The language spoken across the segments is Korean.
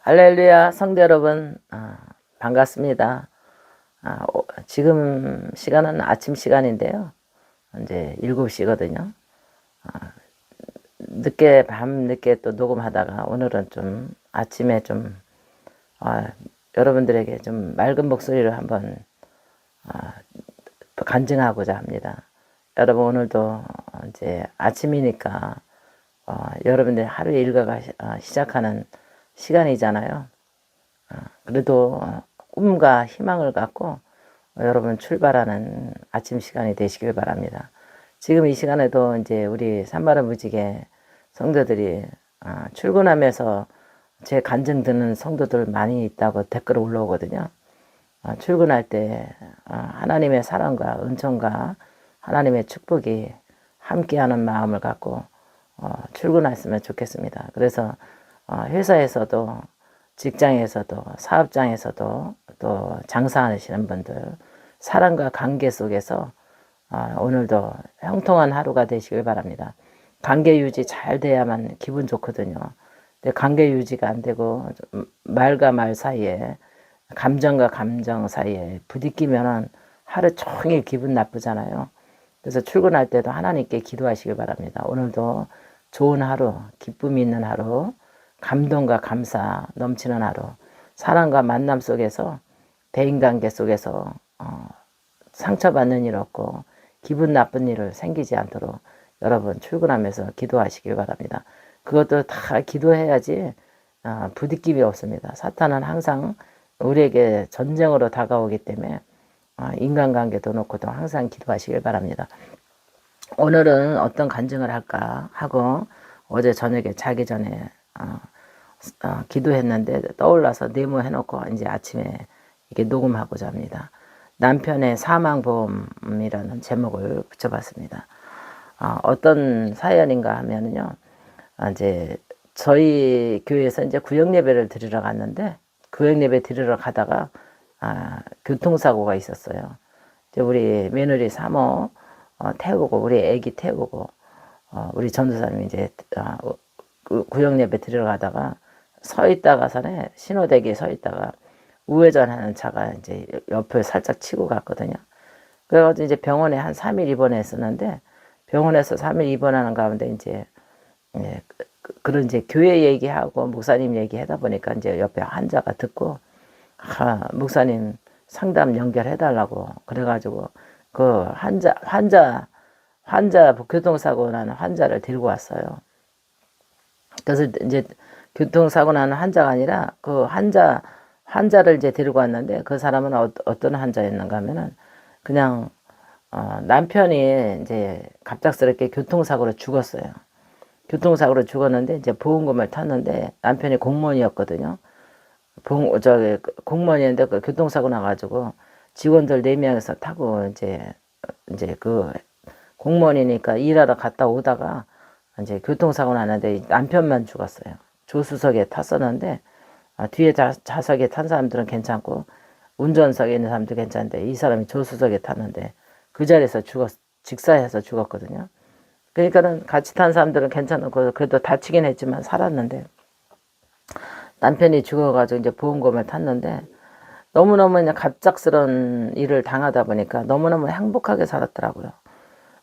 할렐루야, 성도 여러분, 반갑습니다. 지금 시간은 아침 시간인데요. 이제 7시거든요. 밤늦게 또 녹음하다가 오늘은 좀 아침에 좀, 여러분들에게 좀 맑은 목소리를 한번 간증하고자 합니다. 여러분, 오늘도 이제 아침이니까, 여러분들 하루 일과가 시작하는 시간이잖아요. 그래도 꿈과 희망을 갖고 여러분 출발하는 아침 시간이 되시길 바랍니다. 지금 이 시간에도 이제 우리 산마른 무지개 성도들이 출근하면서 제 간증 듣는 성도들 많이 있다고 댓글 올라오거든요. 출근할 때 하나님의 사랑과 은총과 하나님의 축복이 함께하는 마음을 갖고 출근했으면 좋겠습니다. 그래서 회사에서도 직장에서도 사업장에서도 또 장사하시는 분들 사랑과 관계 속에서 오늘도 형통한 하루가 되시길 바랍니다. 관계 유지 잘 돼야만 기분 좋거든요. 근데 관계 유지가 안 되고 말과 말 사이에 감정과 감정 사이에 부딪히면은 하루 종일 기분 나쁘잖아요. 그래서 출근할 때도 하나님께 기도하시길 바랍니다. 오늘도 좋은 하루, 기쁨이 있는 하루, 감동과 감사 넘치는 하루, 사랑과 만남 속에서 대인관계 속에서 상처받는 일 없고 기분 나쁜 일을 생기지 않도록 여러분 출근하면서 기도하시길 바랍니다. 그것도 다 기도해야지 부딪힘이 없습니다. 사탄은 항상 우리에게 전쟁으로 다가오기 때문에 인간관계도 놓고도 항상 기도하시길 바랍니다. 오늘은 어떤 간증을 할까 하고 어제 저녁에 자기 전에 기도했는데 떠올라서 메모해놓고 이제 아침에 이렇게 녹음하고자 합니다. 남편의 사망보험이라는 제목을 붙여봤습니다. 어떤 사연인가 하면요, 이제 저희 교회에서 이제 구역예배를 드리러 갔는데 구역예배 드리러 가다가 교통사고가 있었어요. 이제 우리 며느리 사모 태우고 우리 애기 태우고 우리 전도사님이 이제 구역예배 드리러 가다가 서 있다가서네 신호대기에 서 있다가 우회전하는 차가 이제 옆에 살짝 치고 갔거든요. 그래가지고 이제 병원에 한 3일 입원했었는데 병원에서 3일 입원하는 가운데 이제 그런 이제 교회 얘기하고 목사님 얘기하다 보니까 이제 옆에 환자가 듣고 목사님 상담 연결해달라고 그래가지고 그 환자 교통사고 나는 환자를 데리고 왔어요. 그래서 이제 교통사고 나는 환자가 아니라 그 환자를 이제 데리고 왔는데 그 사람은 어떤 환자였는가 하면은 그냥 남편이 이제 갑작스럽게 교통사고로 죽었어요. 교통사고로 죽었는데 이제 보험금을 탔는데 남편이 공무원이었거든요. 공무원이었는데 그 교통사고 나가지고 직원들 4명에서 타고 이제 그 공무원이니까 일하러 갔다 오다가 이제 교통사고 났는데 남편만 죽었어요. 조수석에 탔었는데 뒤에 좌석에 탄 사람들은 괜찮고 운전석에 있는 사람도 괜찮은데 이 사람이 조수석에 탔는데 그 자리에서 직사해서 죽었거든요. 그러니까는 같이 탄 사람들은 괜찮고 그래도 다치긴 했지만 살았는데 남편이 죽어가지고 이제 보험금을 탔는데 너무너무 그냥 갑작스런 일을 당하다 보니까 너무너무 행복하게 살았더라고요.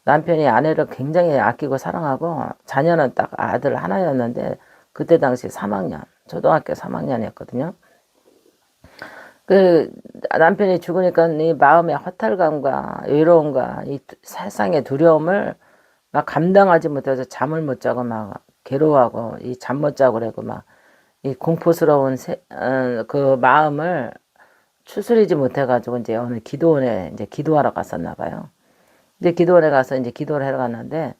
남편이 아내를 굉장히 아끼고 사랑하고 자녀는 딱 아들 하나였는데 그때 당시 3학년, 초등학교 3학년이었거든요. 그 남편이 죽으니까 이 마음의 허탈감과 외로움과 이 세상의 두려움을 막 감당하지 못해서 잠을 못 자고 막 괴로워하고 이 잠 못 자고 그러고 막 이 공포스러운 그 마음을 추스리지 못해가지고 이제 오늘 기도원에 이제 기도하러 갔었나 봐요. 이제 기도원에 가서 이제 기도를 하러 갔는데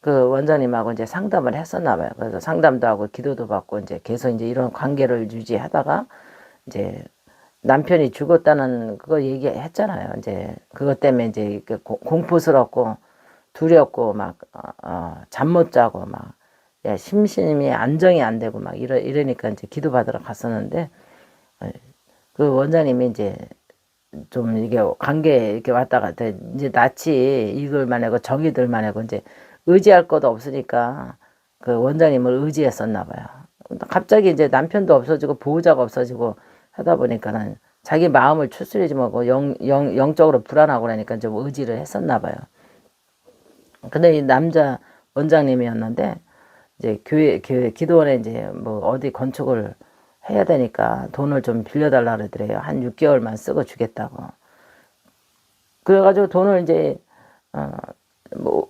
그 원장님하고 이제 상담을 했었나 봐요. 그래서 상담도 하고 기도도 받고 이제 계속 이제 이런 관계를 유지하다가 이제 남편이 죽었다는 그거 얘기했잖아요. 이제 그것 때문에 이제 공포스럽고 두렵고 막 잠 못 자고 막 심신이 안정이 안 되고 막 이러니까 이제 기도 받으러 갔었는데 그 원장님이 이제 좀 이게 관계 이렇게 왔다 갔다 이제 낯이 익을만 하고 정이 들만 하고 이제 의지할 것도 없으니까 그 원장님을 의지했었나 봐요. 갑자기 이제 남편도 없어지고 보호자가 없어지고 하다 보니까는 자기 마음을 추스리지 못하고 영적으로 불안하고 그러니까 좀 의지를 했었나 봐요. 근데 이 남자 원장님이었는데 이제 교회 기도원에 이제 뭐 어디 건축을 해야 되니까 돈을 좀 빌려달라 그러더래요. 한 6개월만 쓰고 주겠다고. 그래가지고 돈을 이제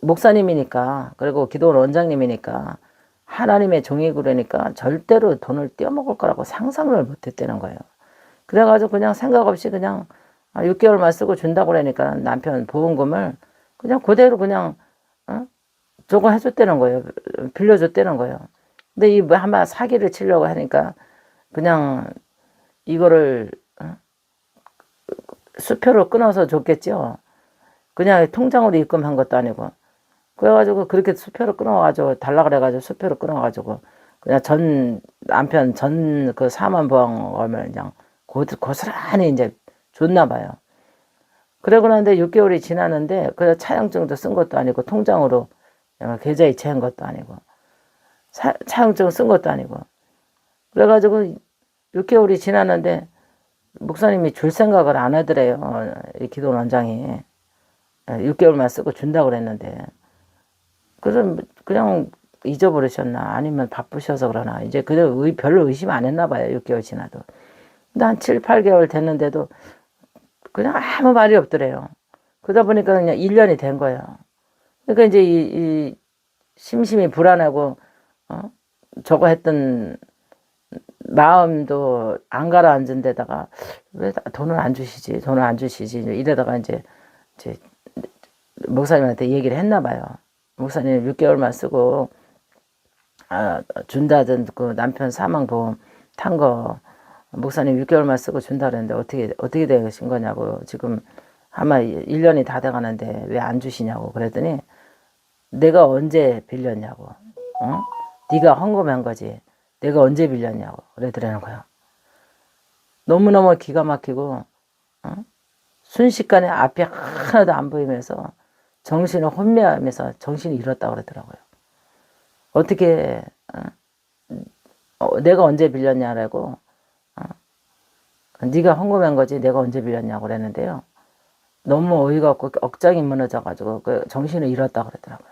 목사님이니까 그리고 기도원 원장님이니까 하나님의 종이 그러니까 절대로 돈을 떼어먹을 거라고 상상을 못했다는 거예요. 그래가지고 그냥 생각 없이 그냥 6개월만 쓰고 준다고 그러니까 남편 보험금을 그냥 그대로 그냥 저거 해줬다는 거예요. 빌려줬다는 거예요. 근데 이 뭐 아마 사기를 치려고 하니까 그냥 이거를 수표로 끊어서 줬겠죠. 그냥 통장으로 입금한 것도 아니고. 그래가지고 그렇게 수표로 끊어가지고 달라 그래가지고 수표로 끊어가지고 그냥 남편 그 4만 보험을 그냥 고스란히 이제 줬나 봐요. 그러고 나는데 6개월이 지났는데 그 차용증도 쓴 것도 아니고 통장으로 계좌 이체한 것도 아니고 차용증 쓴 것도 아니고 그래가지고 6개월이 지났는데 목사님이 줄 생각을 안 하더래요. 이 기도원 원장이 6개월만 쓰고 준다고 그랬는데 그냥 잊어버리셨나 아니면 바쁘셔서 그러나 이제 별로 의심 안 했나 봐요. 6개월 지나도. 근데 한 7, 8개월 됐는데도 그냥 아무 말이 없더래요. 그러다 보니까 그냥 1년이 된 거예요. 그러니까 이제 이 심심히 불안하고 저거 했던 마음도 안 가라앉은 데다가 왜 돈을 안 주시지 이러다가 이제 목사님한테 얘기를 했나 봐요. 목사님 6개월만 쓰고 준다던 그 남편 사망보험 탄 거 목사님 6개월만 쓰고 준다 그랬는데 어떻게 되신 거냐고 지금 아마 1년이 다 돼가는데 왜 안 주시냐고 그랬더니 내가 언제 빌렸냐고 네가 헌금한 거지 내가 언제 빌렸냐고 그러더라는 거야. 너무너무 기가 막히고 순식간에 앞이 하나도 안 보이면서 정신을 혼미하면서 정신이 잃었다고 그러더라고요. 어떻게 내가 언제 빌렸냐라고 네가 헌금한 거지 내가 언제 빌렸냐고 그랬는데요. 너무 어이가 없고 억장이 무너져가지고 그 정신을 잃었다고 그러더라고요.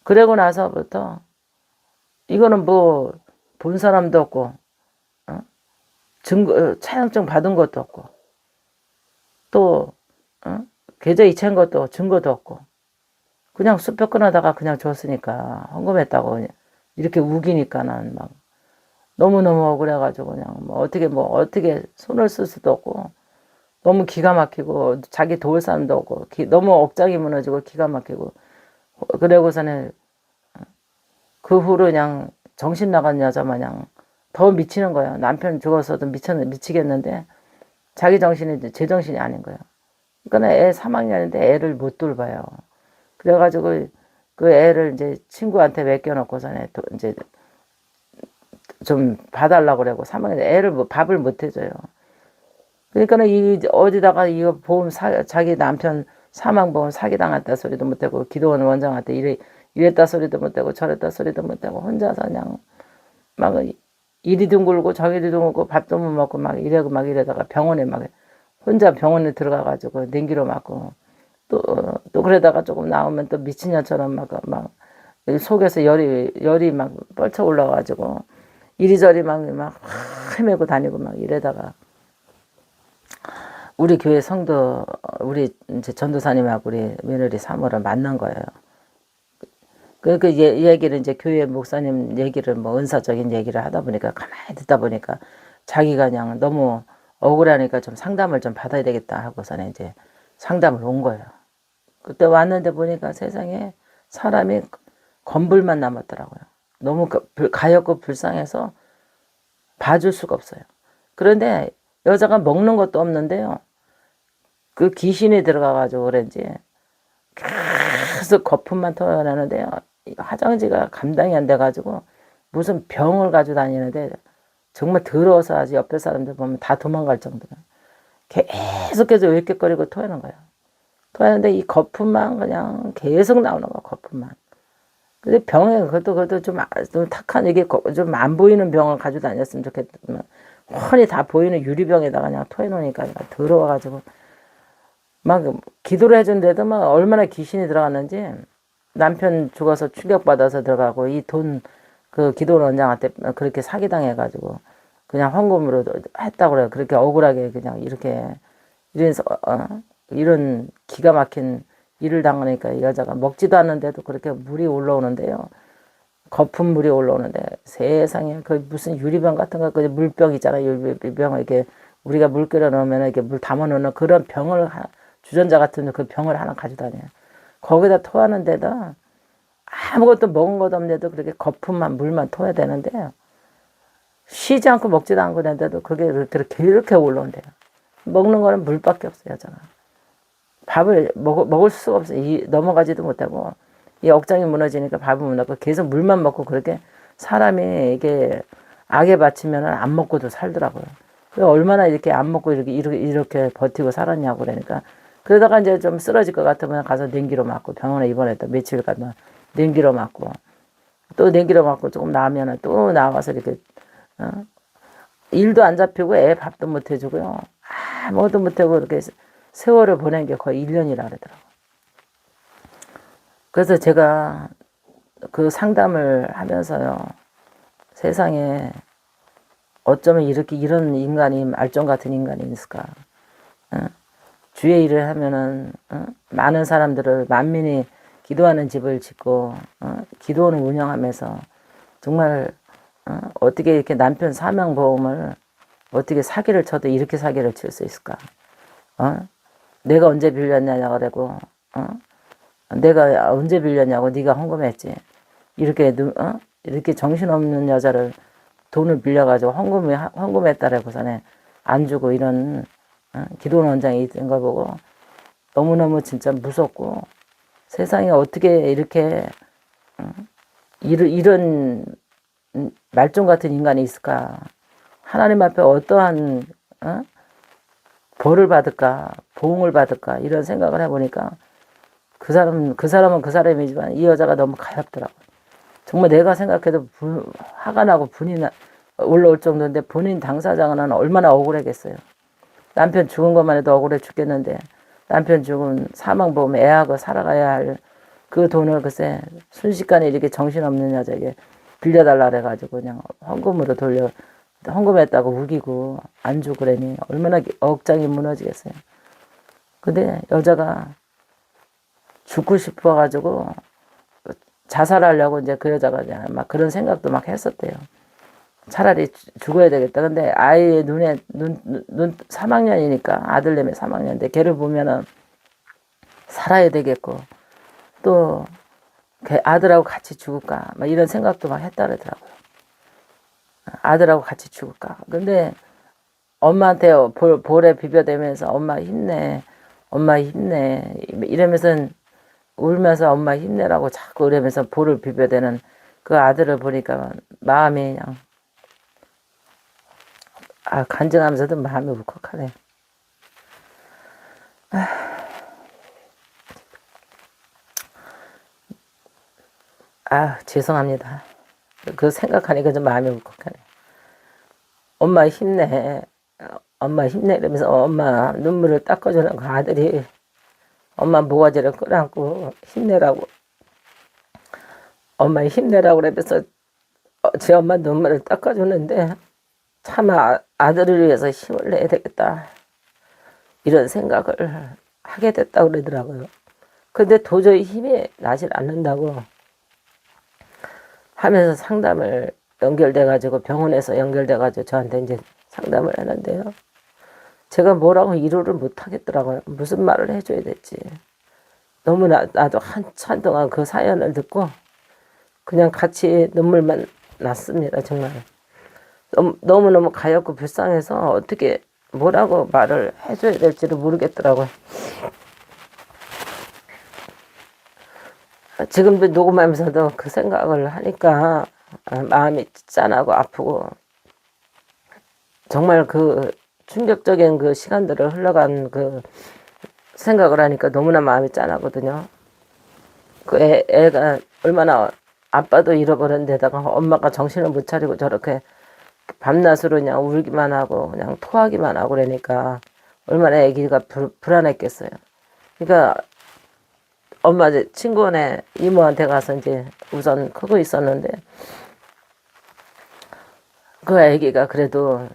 그러고 나서부터 이거는 뭐 본 사람도 없고 증거 차용증 받은 것도 없고 또 계좌 이체한 것도 증거도 없고 그냥 수표 끊어다가 그냥 줬으니까 헌금했다고 이렇게 우기니까는 막 너무너무 억울해가지고 그냥 어떻게 손을 쓸 수도 없고 너무 기가 막히고 자기 도울 사람도 없고 너무 억장이 무너지고 기가 막히고 그러고서는 그 후로 그냥 정신 나간 여자 마냥 더 미치는 거예요. 남편 죽어서도 미치겠는데 자기 정신이 제 정신이 아닌 거예요. 그러니까 애 3학년인데 애를 못 돌봐요. 그래가지고 그 애를 이제 친구한테 맡겨놓고서는 이제 좀 봐달라고 그러고 3학년 애를 밥을 못 해줘요. 그러니까는 어디다가 이거 자기 남편 사망보험 사기당했다 소리도 못하고 기도원 원장한테 이랬다 소리도 못하고 저랬다 소리도 못하고 혼자서 그냥 막 이리 둥글고 저리 둥글고 밥도 못 먹고 막 이러다가 병원에 혼자 병원에 들어가가지고 냉기로 맞고 또 그러다가 조금 나오면 또 미친년처럼 막 속에서 열이 막 뻘쳐 올라가지고 이리저리 막 헤매고 다니고 막 이러다가 우리 교회 성도 우리 이제 전도사님하고 우리 며느리 사모를 만난 거예요. 그 얘기를 이제 교회 목사님 얘기를 뭐 은사적인 얘기를 하다 보니까 가만히 듣다 보니까 자기가 그냥 너무 억울하니까 좀 상담을 좀 받아야 되겠다 하고서는 이제 상담을 온 거예요. 그때 왔는데 보니까 세상에 사람이 건불만 남았더라고요. 너무 가엾고 불쌍해서 봐줄 수가 없어요. 그런데 여자가 먹는 것도 없는데요. 그 귀신이 들어가가지고 그런지 계속 거품만 터져나는데요. 화장지가 감당이 안 돼가지고 무슨 병을 가지고 다니는데 정말 더러워서 아주 옆에 사람들 보면 다 도망갈 정도로 계속해서 으깨거리고 토하는 거예요. 토하는데 이 거품만 그냥 계속 나오는 거야. 거품만. 근데 병에 그것도 좀 탁한 이게 좀 안 보이는 병을 가지고 다녔으면 좋겠지만 훤히 다 보이는 유리병에다가 그냥 토해놓으니까 더러워가지고 막 기도를 해준데도 막 얼마나 귀신이 들어갔는지 남편 죽어서 충격받아서 들어가고 이 돈 그 기도 원장한테 그렇게 사기당해가지고 그냥 헌금으로 했다고 그래요. 그렇게 억울하게 그냥 이렇게 이런 기가 막힌 일을 당하니까 이 여자가 먹지도 않는데도 그렇게 물이 올라오는데요. 거품 물이 올라오는데 세상에 그 무슨 유리병 같은 거 그 물병 있잖아요. 유리병을 이렇게 우리가 물 끓여 넣으면 이렇게 물 담아 놓는 그런 병을 주전자 같은 그 병을 하나 가지고 다녀요. 거기다 토하는 데다 아무것도 먹은 것도 없는데도 그렇게 거품만 물만 토해야 되는데 쉬지 않고 먹지도 않고 있는데도 그게 이렇게 올라온대요. 먹는 거는 물밖에 없어요, 여자가. 밥을 먹을 수가 없어요. 넘어가지도 못하고 이 억장이 무너지니까 밥을 못 먹고 계속 물만 먹고 그렇게 사람이 이게 악에 바치면 안 먹고도 살더라고요. 얼마나 이렇게 안 먹고 이렇게 버티고 살았냐고 그러니까 그러다가 이제 좀 쓰러질 것 같으면 가서 냉기로 맞고 병원에 입원했다 며칠 가면 냉기로 맞고 또 냉기로 맞고 조금 나으면 또 나와서 이렇게 일도 안 잡히고 애 밥도 못 해주고요. 아무것도 못 하고 이렇게 세월을 보낸 게 거의 1년이라 그러더라고요. 그래서 제가 그 상담을 하면서요. 세상에 어쩌면 이런 인간이 말종 같은 인간이 있을까. 주의 일을 하면은 많은 사람들을 만민이 기도하는 집을 짓고 기도원을 운영하면서 정말 어떻게 이렇게 남편 사망보험을 어떻게 사기를 쳐도 이렇게 사기를 칠 수 있을까? 내가 언제 빌렸냐고 그러고 내가 언제 빌렸냐고 네가 헌금했지. 이렇게 정신없는 여자를 돈을 빌려가지고 헌금했다라고서는 안 주고 이런 기도원 원장이 있는 걸 보고 너무너무 진짜 무섭고 세상에 어떻게 이렇게 이런 말종 같은 인간이 있을까? 하나님 앞에 어떠한 벌을 받을까? 보응을 받을까? 이런 생각을 해보니까 그 사람은 그 사람이지만 이 여자가 너무 가엾더라고요. 정말 내가 생각해도 화가 나고 분이 올라올 정도인데 본인 당사자는 얼마나 억울하겠어요. 남편 죽은 것만 해도 억울해 죽겠는데 남편 죽은 사망보험 애하고 살아가야 할 그 돈을 글쎄 순식간에 이렇게 정신없는 여자에게 빌려달라 그래가지고 그냥 헌금했다고 우기고 안 주고 그러니 얼마나 억장이 무너지겠어요. 근데 여자가 죽고 싶어가지고 자살하려고 이제 그 여자가 막 그런 생각도 막 했었대요. 차라리 죽어야 되겠다. 근데 아이의 눈 3학년이니까 아들내미 3학년인데 걔를 보면은 살아야 되겠고 또 아들하고 같이 죽을까 막 이런 생각도 막 했다 그러더라고요. 아들하고 같이 죽을까. 근데 엄마한테 볼에 비벼대면서 엄마 힘내 이러면서 울면서 엄마 힘내라고 자꾸 이러면서 볼을 비벼대는 그 아들을 보니까 마음이 그냥 간증하면서도 마음이 울컥하네. 죄송합니다. 그 생각하니까 좀 마음이 울컥하네. 엄마 힘내 이러면서 엄마 눈물을 닦아주는 그 아들이 엄마 모가지를 끌어안고 힘내라고 엄마 힘내라고 그러면서 제 엄마 눈물을 닦아주는데 참 아들을 위해서 힘을 내야 되겠다 이런 생각을 하게 됐다고 그러더라고요. 근데 도저히 힘이 나질 않는다고 하면서 상담을 연결돼가지고 병원에서 연결돼가지고 저한테 이제 상담을 하는데요. 제가 뭐라고 위로를 못 하겠더라고요. 무슨 말을 해줘야 될지. 너무 나도 한참 동안 그 사연을 듣고 그냥 같이 눈물만 났습니다. 정말. 너무너무 가엾고 불쌍해서 어떻게 뭐라고 말을 해줘야 될지를 모르겠더라고요. 지금도 녹음하면서도 그 생각을 하니까 마음이 짠하고 아프고 정말 그 충격적인 그 시간들을 흘러간 그 생각을 하니까 너무나 마음이 짠하거든요. 그 애가 얼마나 아빠도 잃어버린 데다가 엄마가 정신을 못 차리고 저렇게 밤낮으로 그냥 울기만 하고 그냥 토하기만 하고 그러니까 얼마나 아기가 불안했겠어요. 그러니까 엄마 이제 친구네 이모한테 가서 이제 우선 크고 있었는데 그 아기가 그래도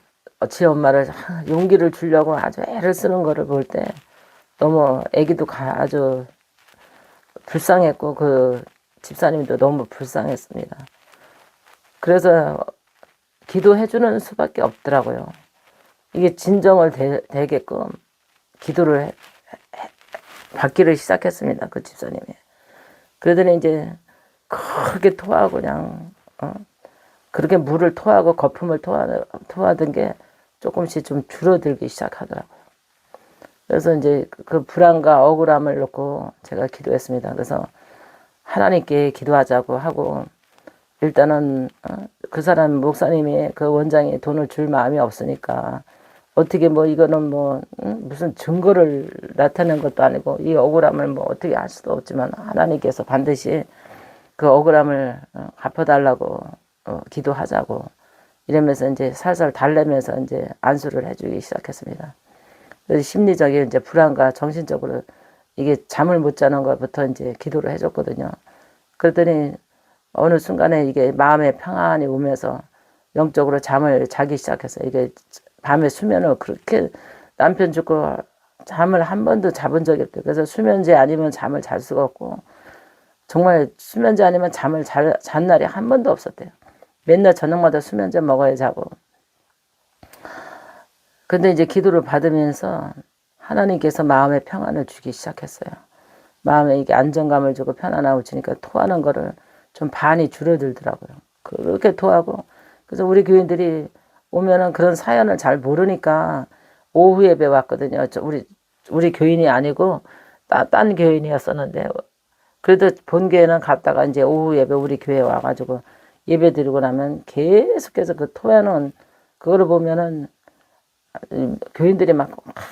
지 엄마를 용기를 주려고 아주 애를 쓰는 거를 볼 때 너무 아기도 아주 불쌍했고 그 집사님도 너무 불쌍했습니다. 그래서 기도해주는 수밖에 없더라고요. 이게 진정을 되게끔 기도를 받기를 시작했습니다. 그 집사님이. 그러더니 이제 크게 토하고 그냥 그렇게 물을 토하고 거품을 토하던 게 조금씩 좀 줄어들기 시작하더라고요. 그래서 이제 그 불안과 억울함을 놓고 제가 기도했습니다. 그래서 하나님께 기도하자고 하고 일단은 그 사람 목사님이 그 원장이 돈을 줄 마음이 없으니까 어떻게 뭐 이거는 뭐 무슨 증거를 나타낸 것도 아니고 이 억울함을 뭐 어떻게 할 수도 없지만 하나님께서 반드시 그 억울함을 갚아달라고 기도하자고 이러면서 이제 살살 달래면서 이제 안수를 해주기 시작했습니다. 그래서 심리적인 이제 불안과 정신적으로 이게 잠을 못 자는 것부터 이제 기도를 해줬거든요. 그랬더니 어느 순간에 이게 마음의 평안이 오면서 영적으로 잠을 자기 시작했어요. 이게 밤에 수면을 그렇게 남편 죽고 잠을 한 번도 자본 적이 없대요. 그래서 수면제 아니면 잠을 잘 수가 없고 정말 수면제 아니면 잠을 잔 날이 한 번도 없었대요. 맨날 저녁마다 수면제 먹어야 자고. 근데 이제 기도를 받으면서 하나님께서 마음의 평안을 주기 시작했어요. 마음에 이게 안정감을 주고 편안함을 주니까 토하는 거를 좀 반이 줄어들더라고요. 그렇게 토하고. 그래서 우리 교인들이 오면은 그런 사연을 잘 모르니까 오후 예배 왔거든요. 우리 교인이 아니고 딴 교인이었었는데 그래도 본교회는 갔다가 이제 오후 예배 우리 교회 와가지고 예배 드리고 나면 계속해서 그 토하는 그거를 보면은 교인들이 막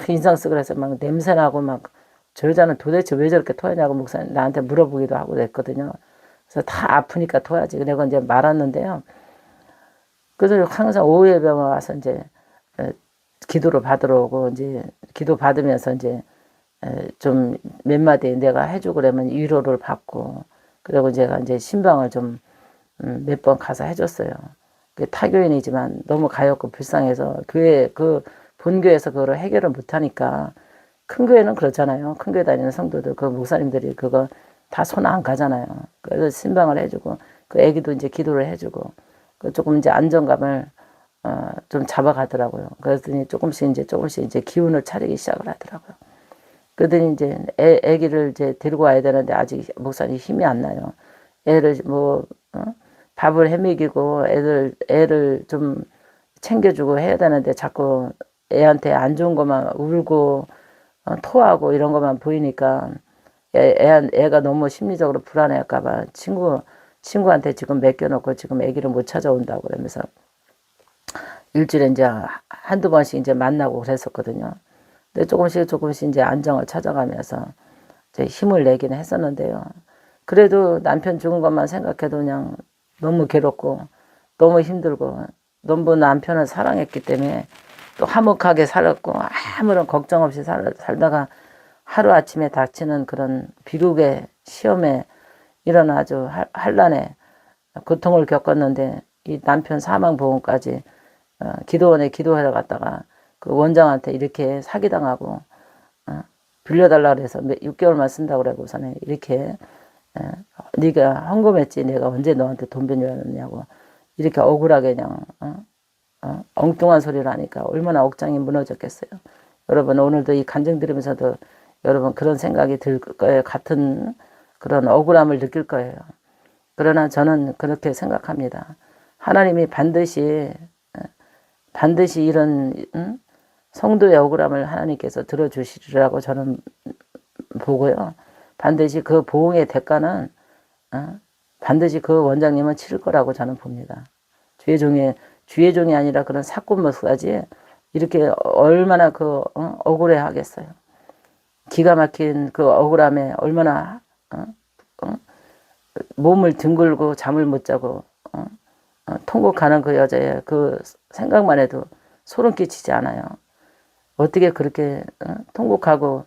인상 쓰고 그래서 막 냄새나고 막 저 여자는 도대체 왜 저렇게 토하냐고 목사님 나한테 물어보기도 하고 그랬거든요. 그래서 다 아프니까 토하지. 내가 이제 말았는데요. 그래서 항상 오후 예배만 와서 이제 기도를 받으러 오고 이제 기도 받으면서 이제 좀 몇 마디 내가 해주고 그러면 위로를 받고 그리고 제가 이제 신방을 좀 몇 번 가서 해줬어요. 타교인이지만 너무 가엾고 불쌍해서 교회 그 본교에서 그거를 해결을 못하니까 큰 교회는 그렇잖아요. 큰 교회 다니는 성도들 그 목사님들이 그거 다 손 안 가잖아요. 그래서 신방을 해주고 그 애기도 이제 기도를 해주고 조금 이제 안정감을 좀 잡아가더라고요. 그랬더니 조금씩 이제 기운을 차리기 시작을 하더라고요. 그러더니 이제 애기를 이제 데리고 와야 되는데 아직 목사님 힘이 안 나요. 애를 뭐 밥을 해먹이고 애를 좀 챙겨주고 해야 되는데 자꾸 애한테 안 좋은 것만 울고 토하고 이런 것만 보이니까 애가 너무 심리적으로 불안해할까봐 친구한테 지금 맡겨놓고 지금 아기를 못 찾아온다고 그러면서 일주일에 이제 한두 번씩 이제 만나고 그랬었거든요. 근데 조금씩 이제 안정을 찾아가면서 이제 힘을 내기는 했었는데요. 그래도 남편 죽은 것만 생각해도 그냥 너무 괴롭고 너무 힘들고 너무 남편을 사랑했기 때문에 또 화목하게 살았고 아무런 걱정 없이 살다가 하루아침에 닥치는 그런 비극의 시험에 이런 아주 한란의 고통을 겪었는데 이 남편 사망보험까지 기도원에 기도하러 갔다가 그 원장한테 이렇게 사기당하고 빌려달라 그래서 6개월만 쓴다고 그러고서는 이렇게 네가 헌금했지 내가 언제 너한테 돈 빌려줬냐고 이렇게 억울하게 그냥 엉뚱한 소리를 하니까 얼마나 억장이 무너졌겠어요. 여러분 오늘도 이 간증 들으면서도 여러분 그런 생각이 들 거예요. 같은 그런 억울함을 느낄 거예요. 그러나 저는 그렇게 생각합니다. 하나님이 반드시 이런 성도의 억울함을 하나님께서 들어주시리라고 저는 보고요. 반드시 그 보응의 대가는 반드시 그 원장님은 치를 거라고 저는 봅니다. 주의 종이 아니라 그런 사건 모습까지 이렇게 얼마나 그 억울해 하겠어요. 기가 막힌 그 억울함에 얼마나 몸을 뒹굴고 잠을 못 자고 통곡하는 그 여자의 그 생각만 해도 소름 끼치지 않아요. 어떻게 그렇게 통곡하고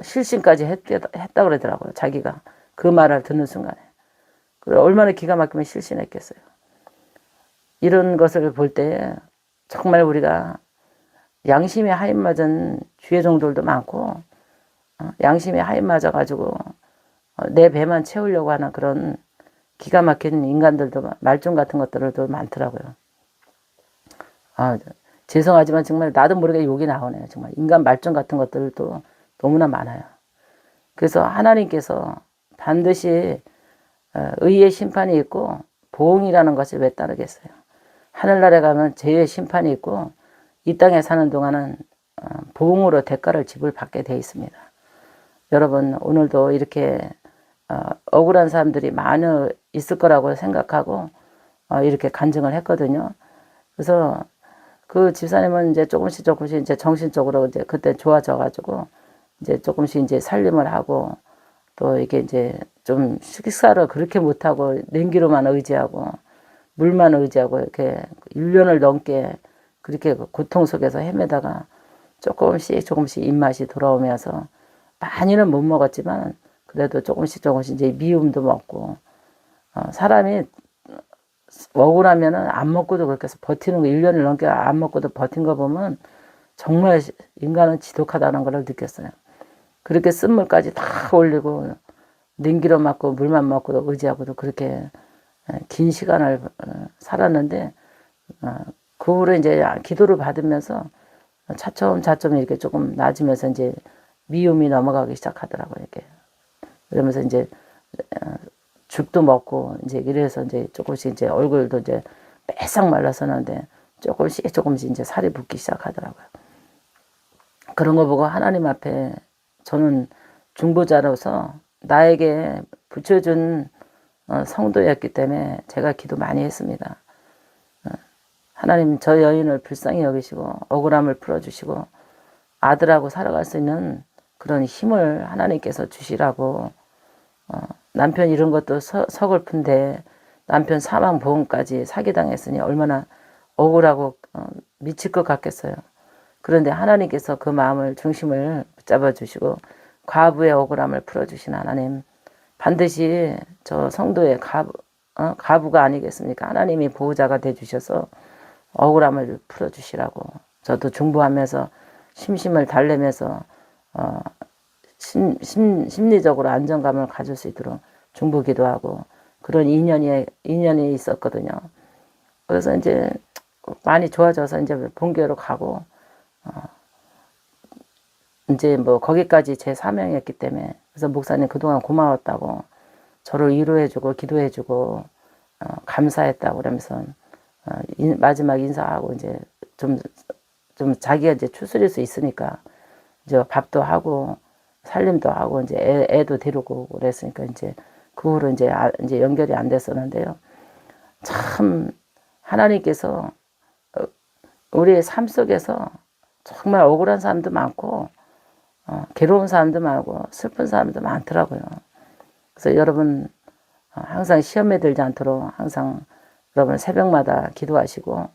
실신까지 했다 그러더라고요. 자기가 그 말을 듣는 순간에. 그래, 얼마나 기가 막히면 실신했겠어요. 이런 것을 볼 때 정말 우리가 양심의 하인 맞은 주의 종들도 많고 양심의 하인 맞아 가지고 내 배만 채우려고 하는 그런 기가 막힌 인간들도 말종 같은 것들도 많더라고요. 죄송하지만 정말 나도 모르게 욕이 나오네요. 정말 인간 말종 같은 것들도 너무나 많아요. 그래서 하나님께서 반드시 의의 심판이 있고 보응이라는 것이 왜 따르겠어요. 하늘나라에 가면 죄의 심판이 있고 이 땅에 사는 동안은 보응으로 대가를 지불받게 돼 있습니다. 여러분 오늘도 이렇게 억울한 사람들이 많이 있을 거라고 생각하고 이렇게 간증을 했거든요. 그래서 그 집사님은 이제 조금씩 이제 정신적으로 이제 그때 좋아져가지고 이제 조금씩 이제 살림을 하고 또 이게 이제 좀 식사를 그렇게 못하고 냉기로만 의지하고 물만 의지하고 이렇게 1년을 넘게 그렇게 고통 속에서 헤매다가 조금씩 입맛이 돌아오면서 많이는 못 먹었지만 그래도 조금씩 이제 미움도 먹고 사람이 억울하면은 안 먹고도 그렇게 해서 버티는 거 1년을 넘게 안 먹고도 버틴 거 보면 정말 인간은 지독하다는 걸 느꼈어요. 그렇게 쓴물까지 다 올리고 냉기로 맞고 물만 먹고도 의지하고도 그렇게 긴 시간을 살았는데 그 후로 이제 기도를 받으면서 차츰 이렇게 조금 나아지면서 이제 미움이 넘어가기 시작하더라고요. 이렇게 그러면서 이제 죽도 먹고 이제 이래서 이제 조금씩 이제 얼굴도 이제 빼싹 말랐었는데 조금씩 이제 살이 붓기 시작하더라고요. 그런 거 보고 하나님 앞에 저는 중보자로서 나에게 붙여준 성도였기 때문에 제가 기도 많이 했습니다. 하나님 저 여인을 불쌍히 여기시고 억울함을 풀어주시고 아들하고 살아갈 수 있는 그런 힘을 하나님께서 주시라고 남편 이런 것도 서글픈데 남편 사망보험까지 사기당했으니 얼마나 억울하고 미칠 것 같겠어요. 그런데 하나님께서 그 마음을 중심을 붙잡아 주시고 과부의 억울함을 풀어주신 하나님 반드시 저 성도의 과부가 아니겠습니까? 하나님이 보호자가 돼주셔서 억울함을 풀어주시라고 저도 중보하면서 심심을 달래면서 심리적으로 안정감을 가질 수 있도록 중보기도 하고 그런 인연이 있었거든요. 그래서 이제 많이 좋아져서 이제 본교로 가고 이제 뭐 거기까지 제 사명이었기 때문에 그래서 목사님 그동안 고마웠다고 저를 위로해주고 기도해주고 감사했다고 그러면서 마지막 인사하고 이제 좀 자기가 이제 추스릴 수 있으니까 이제 밥도 하고 살림도 하고 이제 애도 데리고 그랬으니까 이제 그 후로 이제 연결이 안 됐었는데요. 참 하나님께서 우리의 삶 속에서 정말 억울한 사람도 많고 괴로운 사람도 많고 슬픈 사람도 많더라고요. 그래서 여러분 항상 시험에 들지 않도록 항상 여러분 새벽마다 기도하시고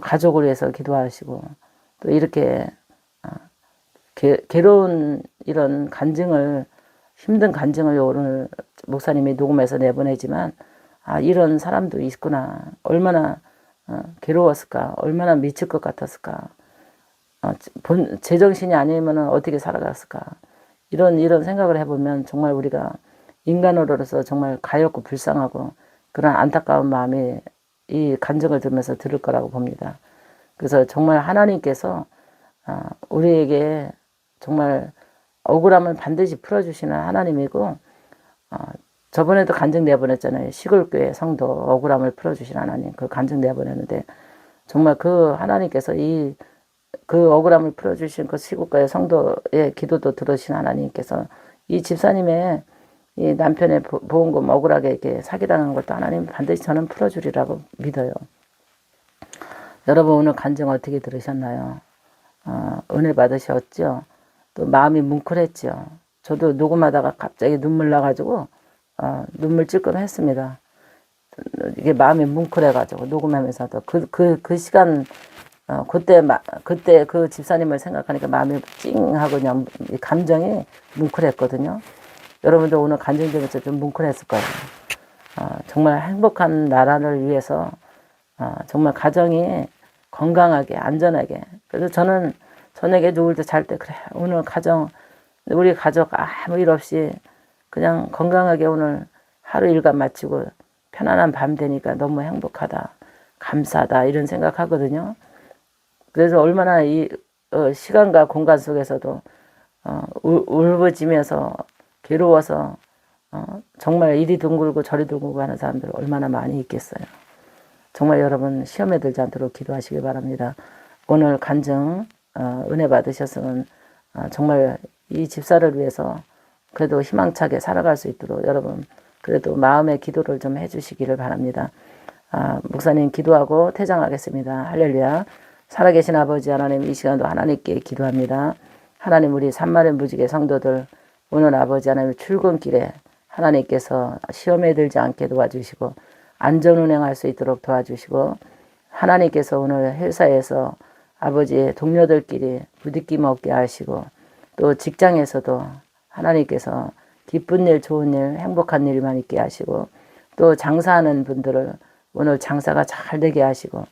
가족을 위해서 기도하시고 또 이렇게 괴로운 이런 간증을 힘든 간증을 오늘 목사님이 녹음해서 내보내지만 이런 사람도 있구나 얼마나 괴로웠을까 얼마나 미칠 것 같았을까 제정신이 아니면 어떻게 살아갔을까 이런 생각을 해보면 정말 우리가 인간으로서 정말 가엾고 불쌍하고 그런 안타까운 마음이 이 간증을 들으면서 들을 거라고 봅니다. 그래서 정말 하나님께서 우리에게 정말 억울함을 반드시 풀어주시는 하나님이고 저번에도 간증 내보냈잖아요. 시골교회 성도 억울함을 풀어주신 하나님 그 간증 내보냈는데 정말 그 하나님께서 그 억울함을 풀어주신 그 시골교회 성도의 기도도 들으신 하나님께서 이 집사님의 이 남편의 보험금 억울하게 이렇게 사기당한 것도 하나님 반드시 저는 풀어주리라고 믿어요. 여러분 오늘 간증 어떻게 들으셨나요? 은혜 받으셨죠? 또 마음이 뭉클했죠? 저도 녹음하다가 갑자기 눈물 나가지고 눈물 찔끔 했습니다. 이게 마음이 뭉클해가지고 녹음하면서도 그 시간 그때 그 집사님을 생각하니까 마음이 찡하고 그냥 감정이 뭉클했거든요. 여러분도 오늘 간증되면서 좀 뭉클했을 거예요. 정말 행복한 나라를 위해서 정말 가정이 건강하게 안전하게. 그래서 저는 저녁에 누울 때 잘 때 그래 오늘 우리 가족 아무 일 없이 그냥 건강하게 오늘 하루 일과 마치고 편안한 밤 되니까 너무 행복하다 감사하다 이런 생각하거든요. 그래서 얼마나 이 시간과 공간 속에서도 울부짖으면서 괴로워서 정말 이리 둥글고 저리 둥글고 하는 사람들 얼마나 많이 있겠어요. 정말 여러분 시험에 들지 않도록 기도하시기 바랍니다. 오늘 간증 은혜 받으셨으면 정말 이 집사를 위해서 그래도 희망차게 살아갈 수 있도록 여러분 그래도 마음의 기도를 좀 해주시기를 바랍니다. 목사님 기도하고 퇴장하겠습니다. 할렐루야. 살아계신 아버지 하나님 이 시간도 하나님께 기도합니다. 하나님 우리 산마리 무지개 성도들 오늘 아버지 하나님 출근길에 하나님께서 시험에 들지 않게 도와주시고 안전운행할 수 있도록 도와주시고 하나님께서 오늘 회사에서 아버지의 동료들끼리 부딪힘 없게 하시고 또 직장에서도 하나님께서 기쁜 일, 좋은 일, 행복한 일만 있게 하시고 또 장사하는 분들을 오늘 장사가 잘 되게 하시고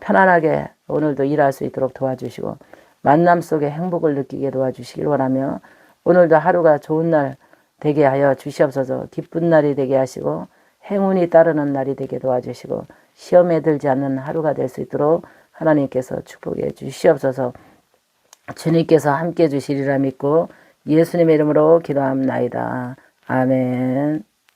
편안하게 오늘도 일할 수 있도록 도와주시고 만남 속에 행복을 느끼게 도와주시길 원하며 오늘도 하루가 좋은 날 되게 하여 주시옵소서. 기쁜 날이 되게 하시고 행운이 따르는 날이 되게 도와주시고 시험에 들지 않는 하루가 될 수 있도록 하나님께서 축복해 주시옵소서. 주님께서 함께 주시리라 믿고 예수님의 이름으로 기도합나이다. 아멘.